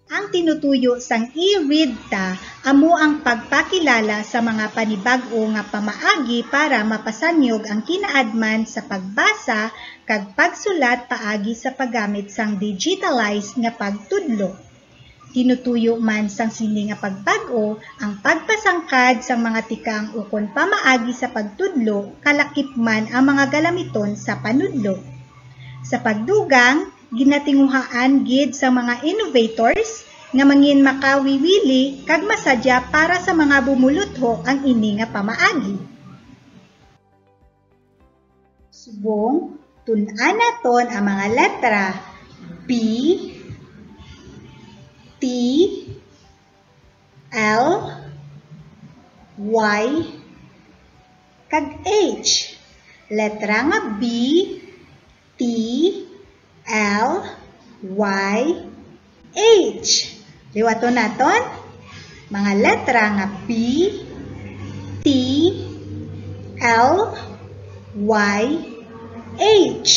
Ang tinutuyo sang i-read ta amo ang pagpakilala sa mga panibag-o nga pamaagi para mapasanyog ang kinaadman sa pagbasa kag pagsulat paagi sa paggamit sang digitalized nga pagtudlo. Tinutuyo man sang sini nga pagbag-o ang pagpasangkad sang mga tikaang ukon pamaagi sa pagtudlo kalakip man ang mga galamiton sa panudlo. Sa pagdugang, ginatinguhaan gid sa mga innovators nga mangin makawiwili kag masadya para sa mga bumulutho ang ini nga pamaagi. Subong, tun-an naton ang mga letra B, T, L, Y, kag H. Letra nga B, T, L, Y, H. Liwaton naton mga letra nga B, T, L, Y, H.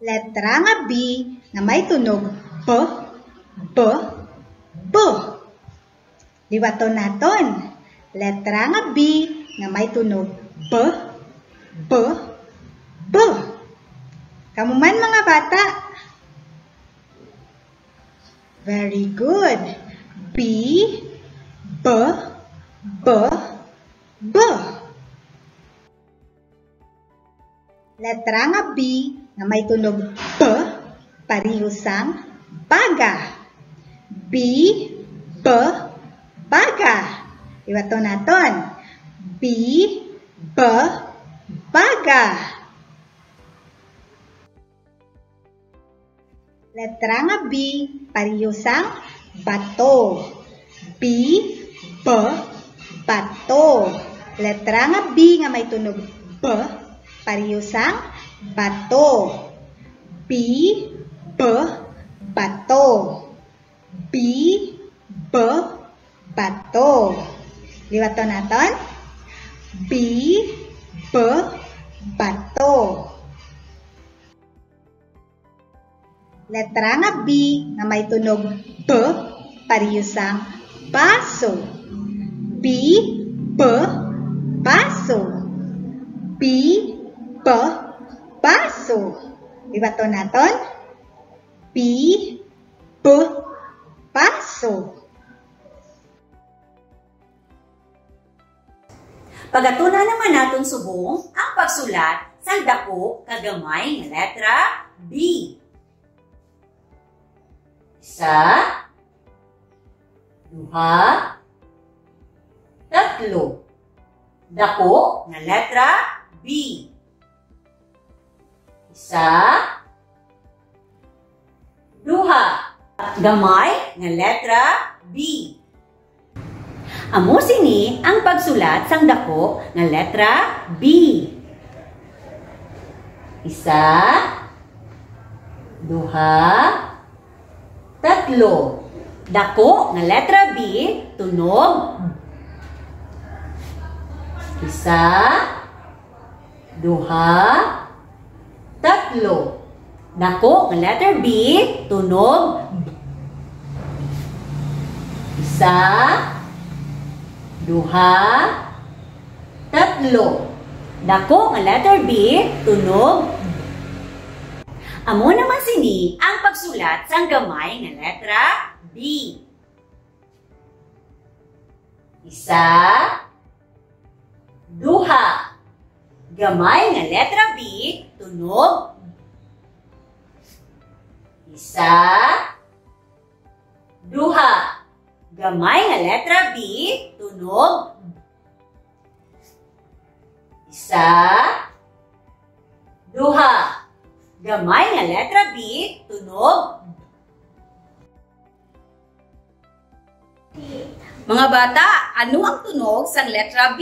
Letra nga B nga may tunog B, B, B. Liwaton naton letra nga B nga may tunog B, B, B. Kamu man mga bata? Very good. B, B, B, B. Letra nga B nga may tunog B, parihusang baga. B, B, baga. Iwaton naton. B, B, baga. Letra nga B, parihusang bato. B, B, bato. Letra nga B nga may tunog B, parihusang bato. B, B, bato. B, B, bato. Liwaton naton. B, B, bato. Letra nga B nga may tunog B, parihusang baso. B, B, baso. B, B, baso. Liwaton naton. B, B, baso. Pagatunan naman naton subong ang pagsulat sa dako kagamay nga letra B. Isa, duha, tatlo. Dako nga letra B. Isa, duha. Gamay nga letra B. Amo sini ang pagsulat sang dako nga letra B. Isa, duha, tatlo. Dako nga letra B, tunog. Isa, duha, tatlo. Dako nga letter B, tunog. Isa, duha, tatlo. Dako nga letter B, tunog. Amo naman sini ang pagsulat sang gamay nga letra B. Isa, duha. Gamay nga letra B, tunog. Isa, duha. Gamay nga letra B, tunog. Isa, duha. Gamay nga letra B, tunog. Mga bata, ano ang tunog sa letra B?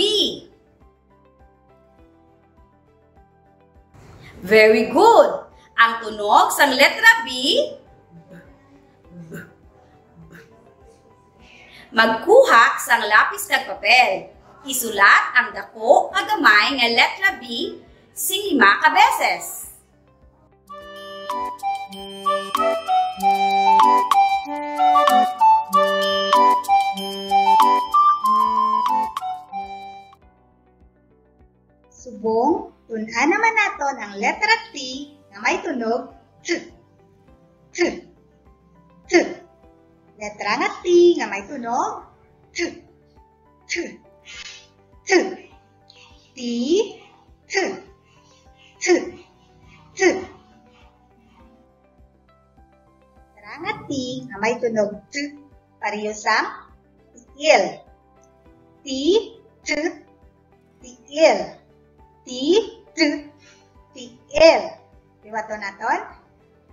Very good. Ang tunog sa letra B, magkuha sang lapis kag papel. Isulat ang dako nga gamay nga letra B sing 5 ka beses. Subong, tun-an naman naton ang letra T nga may tunog T. T. T. Letra nga T nga may tunog T. T. T. T. T. T. T. Letra nga T nga may tunog T. Pareho sa il. T. T. Tiil. T. T. Tiil. Liwato naton.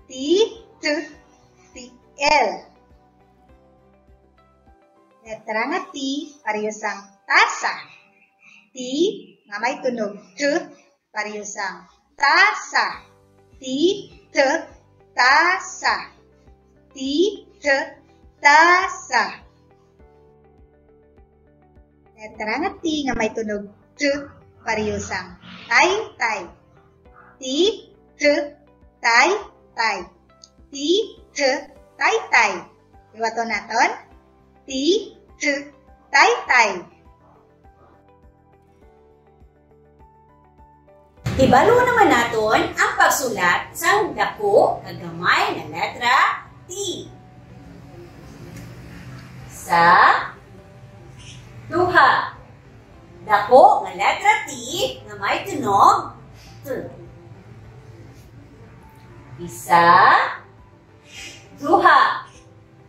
T. T. Tiil. Letra nga T, pareho sang tasa. T nga may tunog T, pareho sang tasa. T, T, tasa. T, T, tasa. Letra nga T nga may tunog T, pareho sang tay-tay. T, T, tay-tay. T, T, tay-tay. Liwato naton. T, T, tay-tay. Ibalo naman naton ang pagsulat sa dako nga gamay nga letra T. Sa duha. Dako nga letra T nga may tunog T. Isa, duha.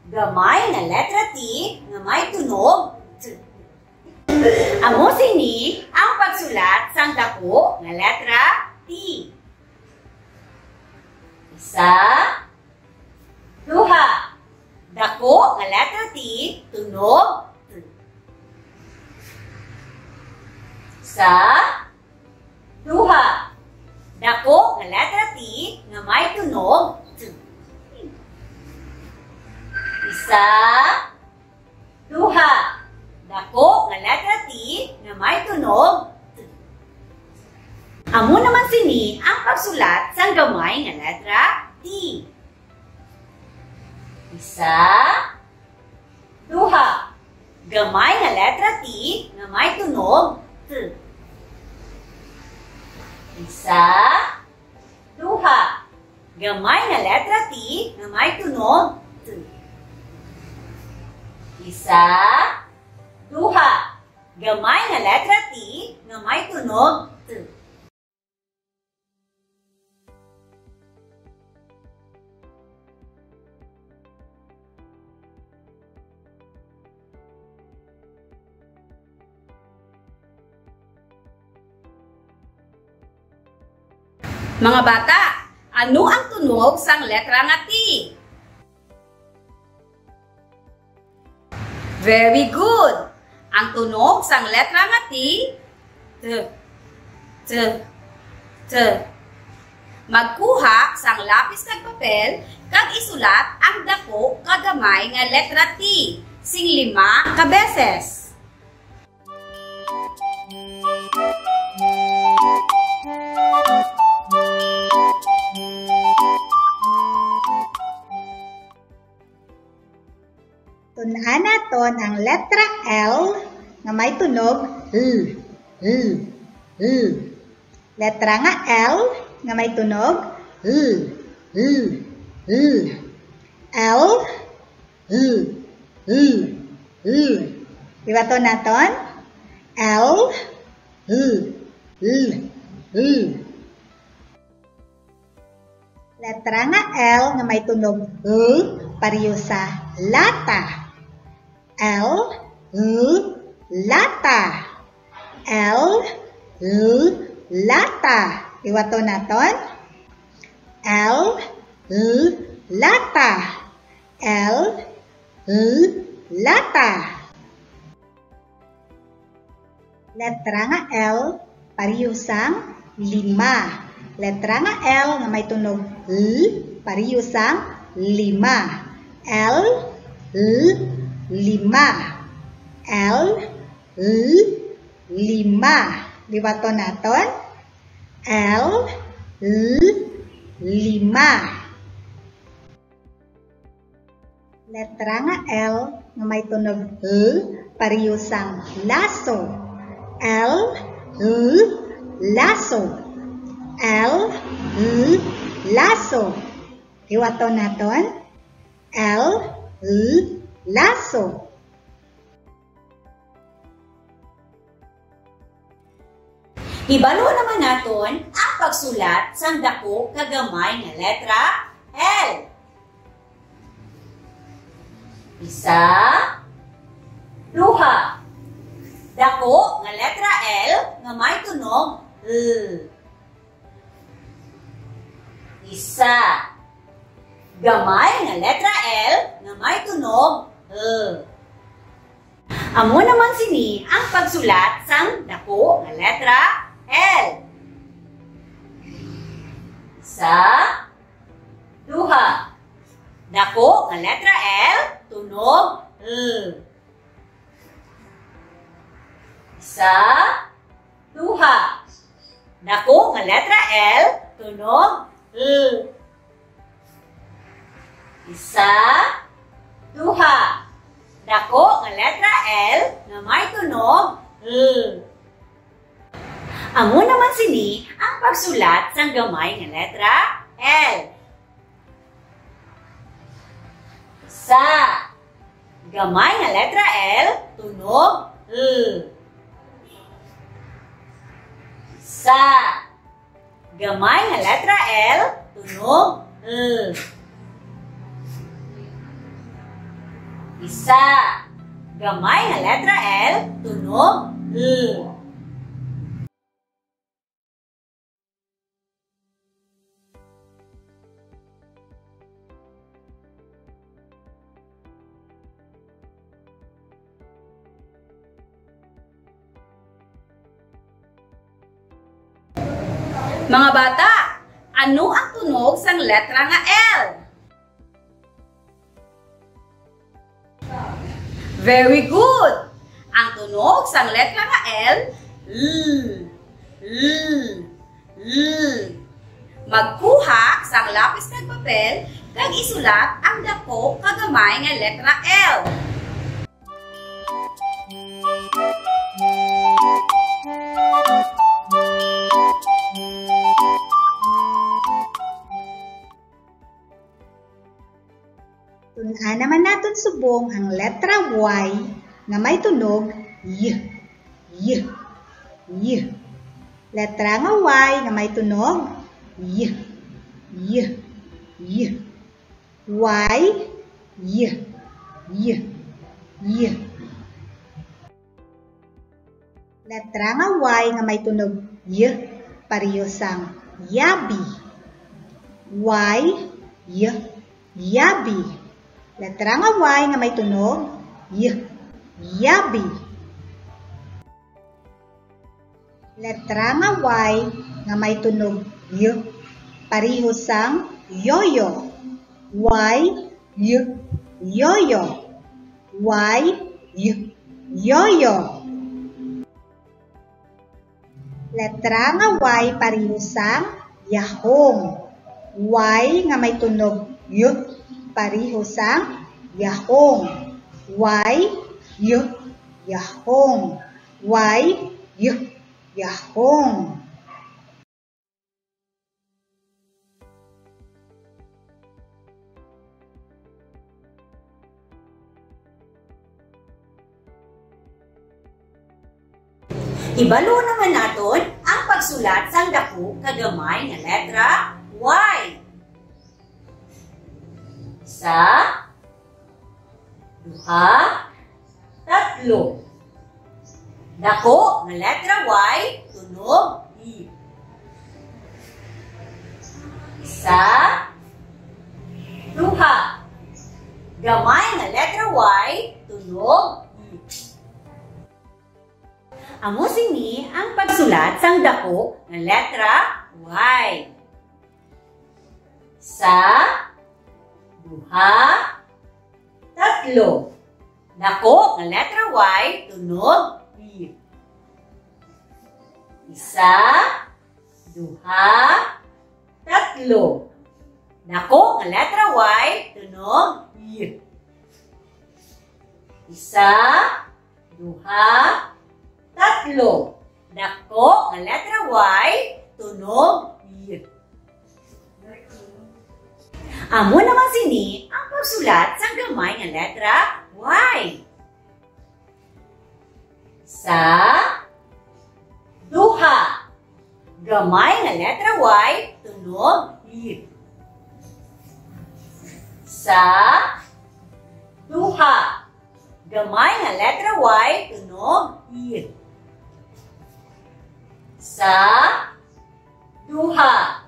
Gamay nga letra T nga may tunog T. Amo sini ang pagsulat sang dako nga letra T. Isa, duha. Dako nga letra T, tunog T. Isa, duha. Dako nga letra T nga may tunog T. Isa, duha. Dako nga letra T nga may tunog T. Amo naman sini ang pagsulat sang gamay nga letra T. Isa, duha. Gamay nga letra T nga may tunog T. Isa, duha. Gamay nga letra T nga may tunog T. Isa, duha. Gamay nga letra T nga may tunog T. Mga bata, ano ang tunog sang letra nga T? Very good! Ang tunog sang letra nga T, T, T, T. Magkuha sang lapis kag papel, kag isulat ang dako kagamay nga letra T, sing 5 ka beses. Tun-an naton ang letra L nga may tunog L, L, L. Letra nga L nga may tunog L, L, L. L, L, L, L. Liwato naton. L, L, L, L. Letra nga L nga may tunog L, pareho sa lata. L, lata. L, lata. Iwato naton. L, lata. L, lata. Letra nga L, parehusang lima. Letra nga L nga may tunog parehusang lima. L, lima. L, lima. Liwato naton. L, lima. Letra nga L nga may tunog parehusang laso. L, laso. L, laso. Iwato naton. L, laso. Ibalo naman naton ang pagsulat sang dako kagamay nga letra L. Isa, duha. Dako nga letra L nga may tunog Isa. Gamay nga letra L nga may tunog Amo naman sini ang pagsulat sang dako nga letra L. Isa, duha. Dako nga letra L, tunog Isa, duha. Dako nga letra L, tunog Isa, duha. Dako nga letra L nga may tunog Amo naman sini ang pagsulat sang gamay nga letra L. Isa. Gamay nga letra L, tunog Isa. Gamay nga letra L, tunog Isa. Gamay nga letra L, tunog Mga bata, ano ang tunog sang letra nga L? Very good! Ang tunog sang letra nga L, Magkuha sang lapis kag papel kag isulat ang dako kagamay nga letra L. Tunan naman natin subong ang letra Y nga may tunog Y. Letra nga Y nga may tunog Y. Y. Letra nga Y nga may tunog Y, parehusang yabi. Yabi. Letra nga Y nga may tunog Y, yabi. Letra nga Y nga may tunog Y, parehusang yoyo. Yoyo. Yoyo. Letra nga Y parehusang yahong. Y nga may tunog Y, parehusang yahong. Yahong. Yahong. Ibalo naman naton ang pagsulat sang dako kagamay nga letra Y. Isa, duha, tatlo. Dako nga letra Y, tunog I. Isa, duha. Gamay nga letra Y, tunog I. Amo sini ang pagsulat sang dako nga letra Y. Isa, duha, tatlo. Dako nga letra Y, tunog I. Isa, duha, tatlo. Dako nga letra Y, tunog I. Isa, duha, tatlo. Dako nga letra Y, tunog I. Amo naman sini ang pagsulat sang gamay nga letra Y. Sa, duha. Gamay nga letra Y, tunog I. Sa, duha. Gamay nga letra Y, tunog I. Sa, duha.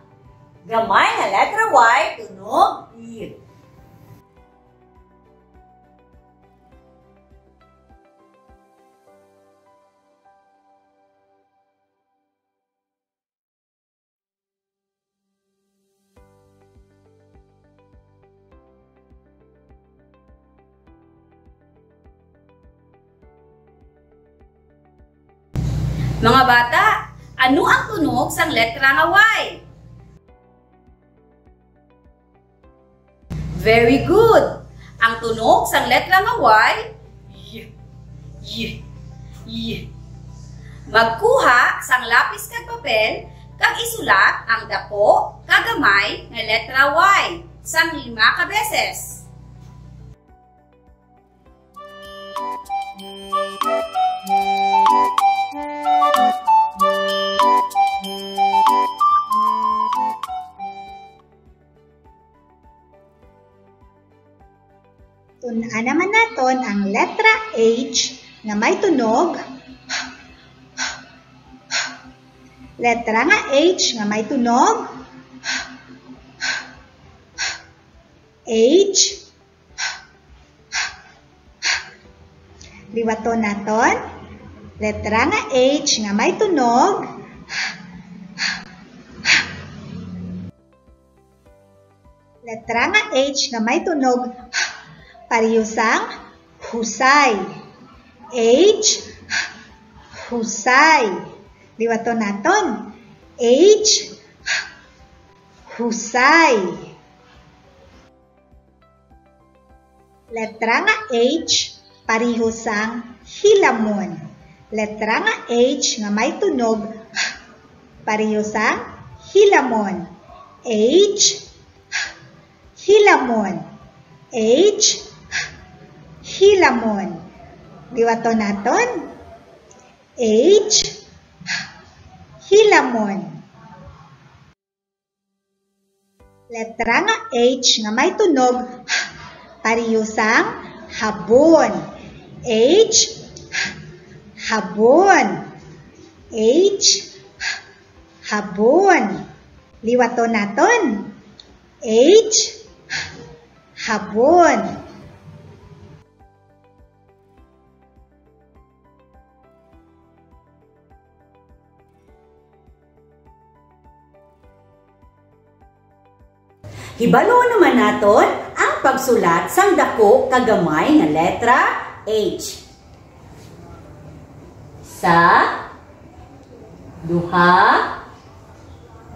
Gamay nga letra Y, tunog I. Mga bata, ano ang tunog sang letra nga Y? Very good! Ang tunog sang letra nga Y, Magkuha sang lapis kag papel kag isulat ang dako kagamay nga letra Y sang 5 ka beses. Tunaan naman naton ang letra H nga may tunog. Letra nga H nga may tunog. H. Liwaton naton. Letra nga H nga may tunog. Letra nga H nga may tunog. Pareho sang husay. H, husay. Liwaton naton. H, husay. Letra nga H, pareho sang hilamon. Letra nga H nga may tunog. Pareho sang hilamon. H, hilamon. H, hilamon. Liwaton naton. H, hilamon. Letra nga H nga may tunog. Pareho sang habon. H, habon. H, habon. Liwaton naton. H, habon. Hibalo naman naton ang pagsulat sang dako kagamay nga letra H. Sa, duha,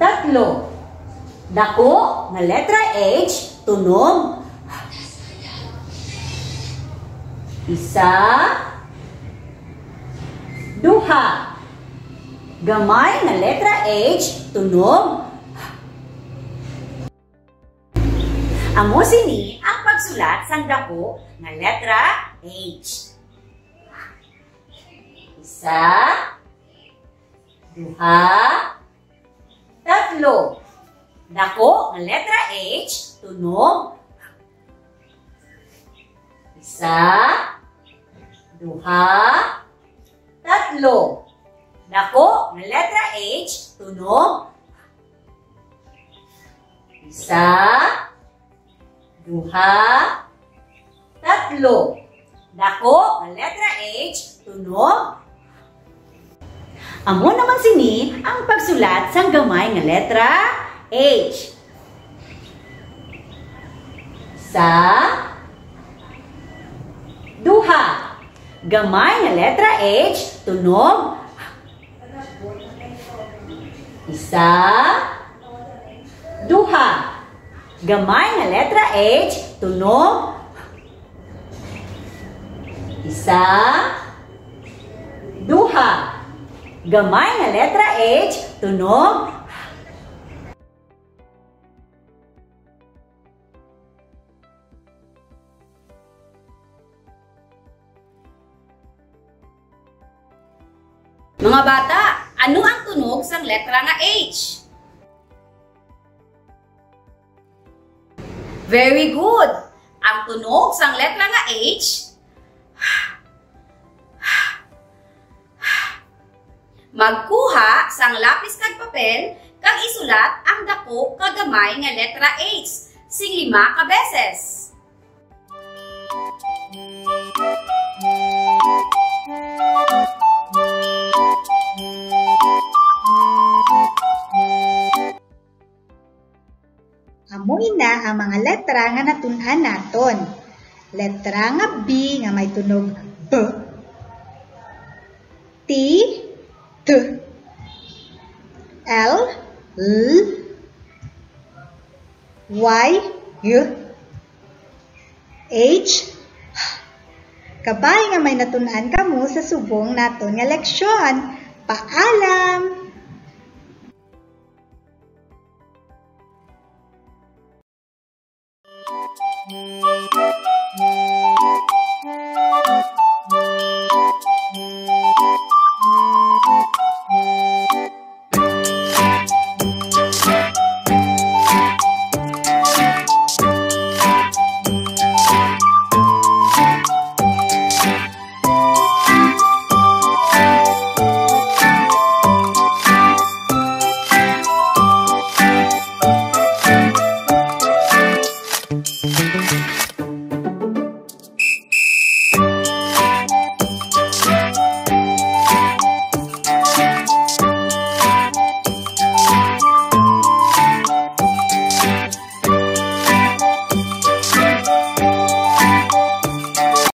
tatlo. Dako nga letra H, tunog. Isa, duha. Gamay nga letra H, tunog. Amo sini ang pagsulat sang dako nga letra H. Isa, duha, tatlo. Dako nga letra H, tunog. Isa, duha, tatlo. Dako nga letra H, tunog. Isa, duha, tatlo. Dako nga letra H, tunog. Amo naman sini ang pagsulat sang gamay nga letra H. Sa duha. Gamay nga letra H, tunog. Isa, duha. Gamay nga letra H, tunog. Isa, duha. Gamay nga letra H, tunog. Mga bata, ano ang tunog sang letra nga H? Very good! Ang tunog sang letra nga H, magkuha sang lapis kag papel kag isulat ang dako kag gamay nga letra H sing 5 ka beses. Amoy na ang mga letra nga natun-an naton. Letra nga B nga may tunog B, T, T, L, L, Y, Y, H, kabay nga may natun-an kamo sa subong naton nga leksyon. Paalam!